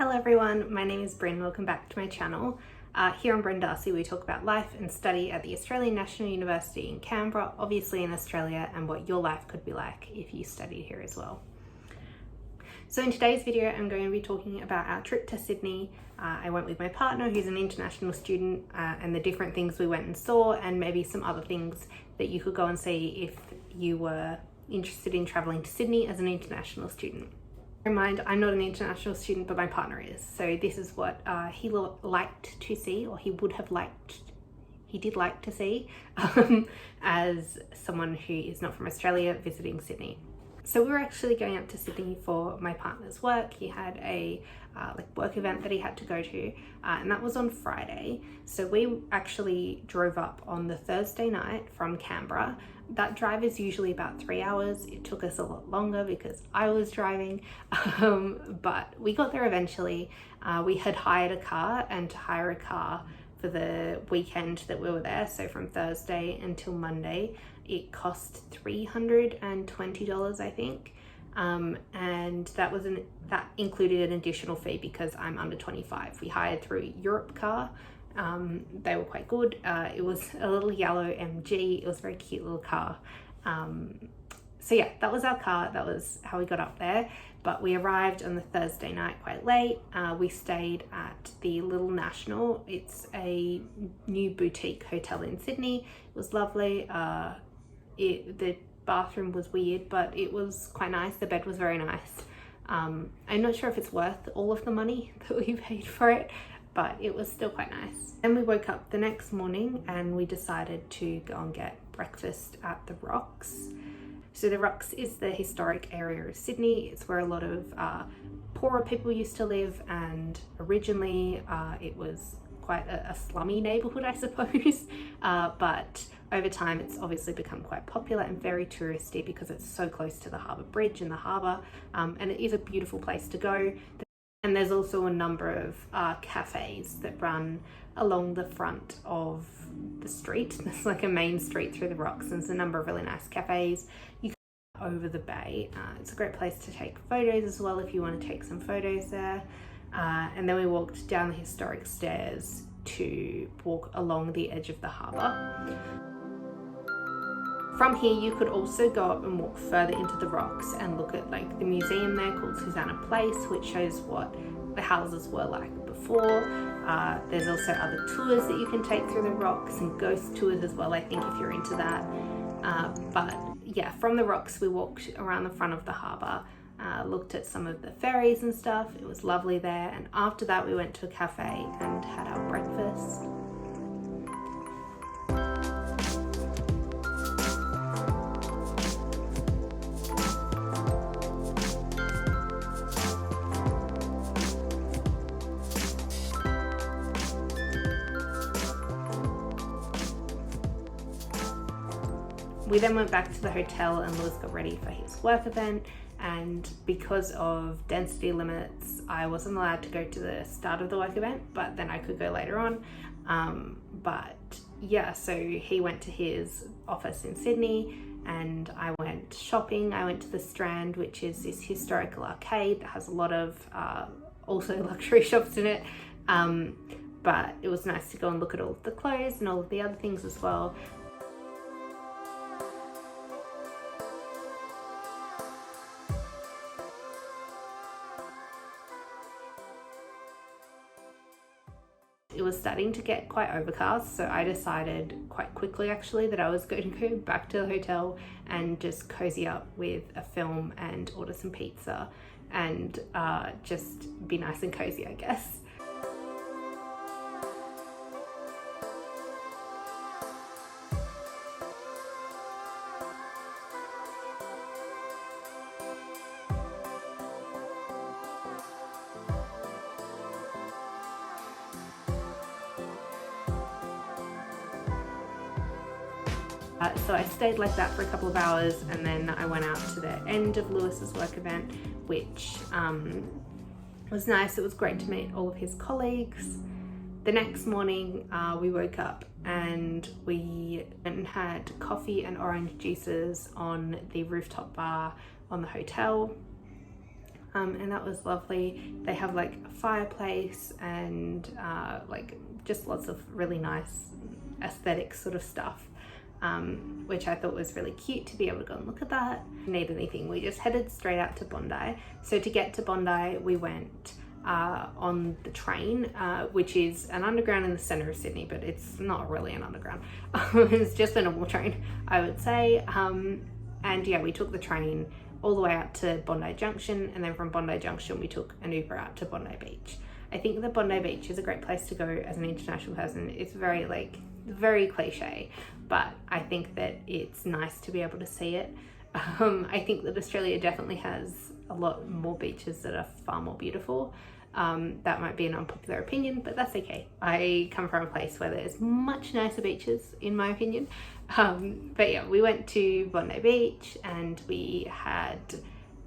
Hello everyone, my name is Brin. Welcome back to my channel. Here on Brin we talk about life and study at the Australian National University in Canberra, obviously in Australia, and what your life could be like if you studied here as well. So in today's video, I'm going to be talking about our trip to Sydney. I went with my partner, who's an international student, and the different things we went and saw, and maybe some other things that you could go and see if you were interested in traveling to Sydney as an international student. Bear in mind, I'm not an international student, but my partner is. So this is what he liked to see, or he did like to see, as someone who is not from Australia visiting Sydney. So we were actually going up to Sydney for my partner's work. He had a work event that he had to go to, and that was on Friday. So we actually drove up on the Thursday night from Canberra. That drive is usually about 3 hours. It took us a lot longer because I was driving, but we got there eventually. We had hired a car, and to hire a car for the weekend that we were there, so from Thursday until Monday, it cost $320, I think, and that included an additional fee because I'm under 25. We hired through Europe Car. They were quite good. It was a little yellow MG. It was a very cute little car. So yeah, that was our car. That was how we got up there. But we arrived on the Thursday night quite late. We stayed at the Little National. It's a new boutique hotel in Sydney. It was lovely. The bathroom was weird, but it was quite nice. The bed was very nice. I'm not sure if it's worth all of the money that we paid for it, but it was still quite nice. Then we woke up the next morning and we decided to go and get breakfast at the Rocks. So the Rocks is the historic area of Sydney. It's where a lot of poorer people used to live, and originally it was quite a slummy neighborhood, I suppose. But over time it's obviously become quite popular and very touristy because it's so close to the harbour bridge and the harbour, and it is a beautiful place to go. And there's also a number of cafes that run along the front of the street. There's like a main street through the Rocks, and there's a number of really nice cafes. You can go over the bay. It's a great place to take photos as well if you want to take some photos there. And then we walked down the historic stairs to walk along the edge of the harbour. From here, you could also go up and walk further into the Rocks and look at like the museum there called Susanna Place, which shows what the houses were like before. There's also other tours that you can take through the Rocks, and ghost tours as well, I think, if you're into that. But yeah, from the Rocks, we walked around the front of the harbour, looked at some of the ferries and stuff. It was lovely there. And after that, we went to a cafe and had our breakfast. We then went back to the hotel and Lewis got ready for his work event, and because of density limits, I wasn't allowed to go to the start of the work event, but then I could go later on. But yeah, so he went to his office in Sydney and I went shopping. I went to the Strand, which is this historical arcade that has a lot of also luxury shops in it. But it was nice to go and look at all of the clothes and all of the other things as well. It was starting to get quite overcast, so I decided quite quickly actually that I was going to go back to the hotel and just cozy up with a film and order some pizza and just be nice and cozy, I guess. So I stayed like that for a couple of hours, and then I went out to the end of Lewis's work event, which was nice. It was great to meet all of his colleagues. The next morning we woke up and we went and had coffee and orange juices on the rooftop bar on the hotel. and that was lovely. They have like a fireplace and like just lots of really nice aesthetic sort of stuff, which I thought was really cute to be able to go and look at that. Need anything, we just headed straight out to Bondi. So to get to Bondi, we went on the train, which is an underground in the centre of Sydney, but it's not really an underground. It's just a normal train, I would say. And yeah, we took the train all the way out to Bondi Junction, and then from Bondi Junction we took an Uber out to Bondi Beach. I think that Bondi Beach is a great place to go as an international person. It's very cliche, but I think that it's nice to be able to see it. I think that Australia definitely has a lot more beaches that are far more beautiful. That might be an unpopular opinion, but that's okay. I come from a place where there's much nicer beaches, in my opinion. But yeah, we went to Bondi Beach and we had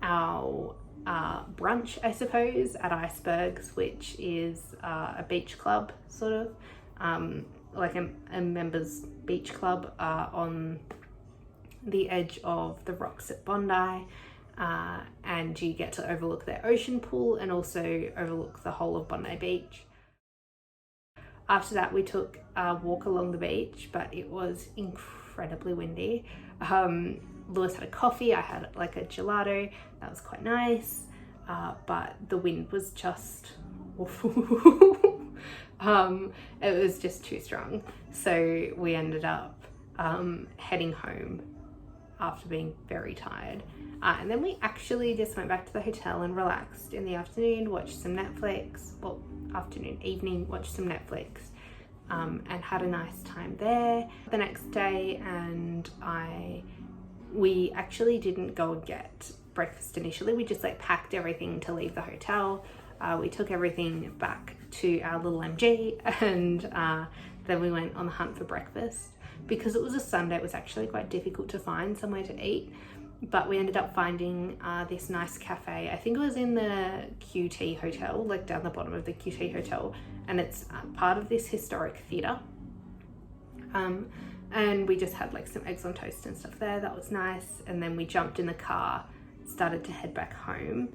our brunch, I suppose, at Icebergs, which is a beach club, sort of, like a members beach club on the edge of the rocks at Bondi. And you get to overlook their ocean pool and also overlook the whole of Bondi Beach. After that, we took a walk along the beach, but it was incredibly windy. Lewis had a coffee, I had like a gelato, that was quite nice, but the wind was just awful. It was just too strong, so we ended up heading home after being very tired. And then we actually just went back to the hotel and relaxed in the afternoon, watched some Netflix, well, evening, watched some Netflix, and had a nice time there the next day. And we actually didn't go and get breakfast initially. We just like packed everything to leave the hotel. We took everything back to our little MG, and then we went on the hunt for breakfast. Because it was a Sunday, it was actually quite difficult to find somewhere to eat, but we ended up finding this nice cafe. I think it was in the QT Hotel, like down the bottom of the QT Hotel, and it's part of this historic theatre. And we just had like some eggs on toast and stuff there. That was nice. And then we jumped in the car, started to head back home.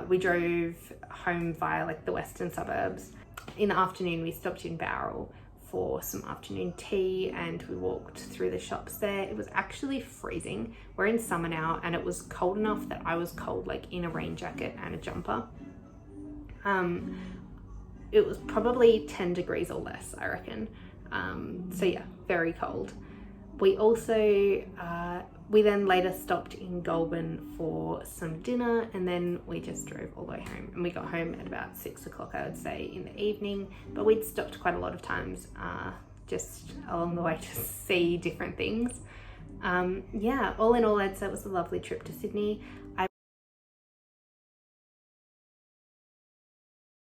We drove home via like the western suburbs. In the afternoon, we stopped in Bowral for some afternoon tea and we walked through the shops there. It was actually freezing. We're in summer now and it was cold enough that I was cold, like in a rain jacket and a jumper. It was probably 10 degrees or less, I reckon. So yeah, very cold. We also, we then later stopped in Goulburn for some dinner, and then we just drove all the way home. And we got home at about 6 o'clock, I would say, in the evening. But we'd stopped quite a lot of times just along the way to see different things. Yeah, all in all, I'd say it was a lovely trip to Sydney.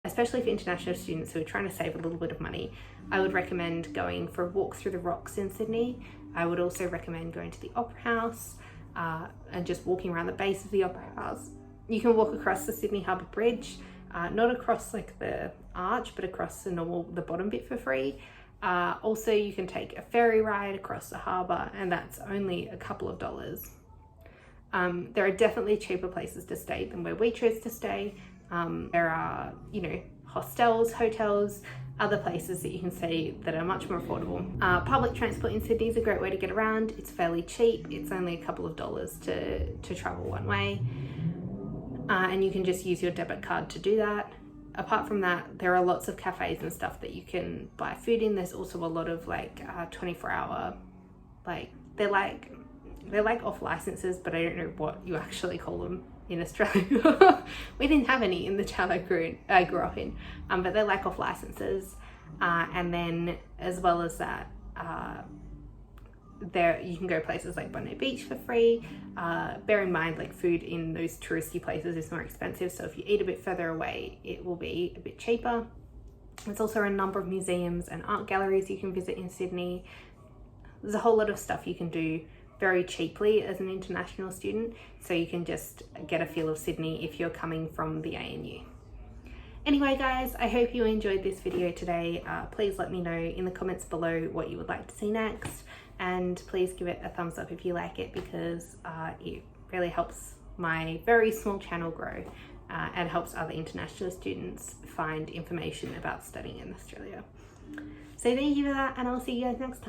Especially for international students who are trying to save a little bit of money, I would recommend going for a walk through the rocks in Sydney. I would also recommend going to the Opera House and just walking around the base of the Opera House. You can walk across the Sydney Harbour Bridge, not across like the arch, but across the bottom bit for free. Also, you can take a ferry ride across the harbour, and that's only a couple of dollars. There are definitely cheaper places to stay than where we chose to stay. There are, hostels, hotels, other places that you can stay that are much more affordable. Public transport in Sydney is a great way to get around. It's fairly cheap. It's only a couple of dollars to travel one way. And you can just use your debit card to do that. Apart from that, there are lots of cafes and stuff that you can buy food in. There's also a lot of 24-hour, they're like off licenses, but I don't know what you actually call them in Australia. We didn't have any in the town I grew up in, but they're like off licenses. And then as well as that, there you can go places like Bondi Beach for free. Bear in mind, like, food in those touristy places is more expensive, so if you eat a bit further away, it will be a bit cheaper. There's also a number of museums and art galleries you can visit in Sydney. There's a whole lot of stuff you can do very cheaply as an international student, so you can just get a feel of Sydney if you're coming from the ANU. Anyway guys, I hope you enjoyed this video today. Please let me know in the comments below what you would like to see next, and please give it a thumbs up if you like it, because it really helps my very small channel grow. and helps other international students find information about studying in Australia. So thank you for that, and I'll see you guys next time.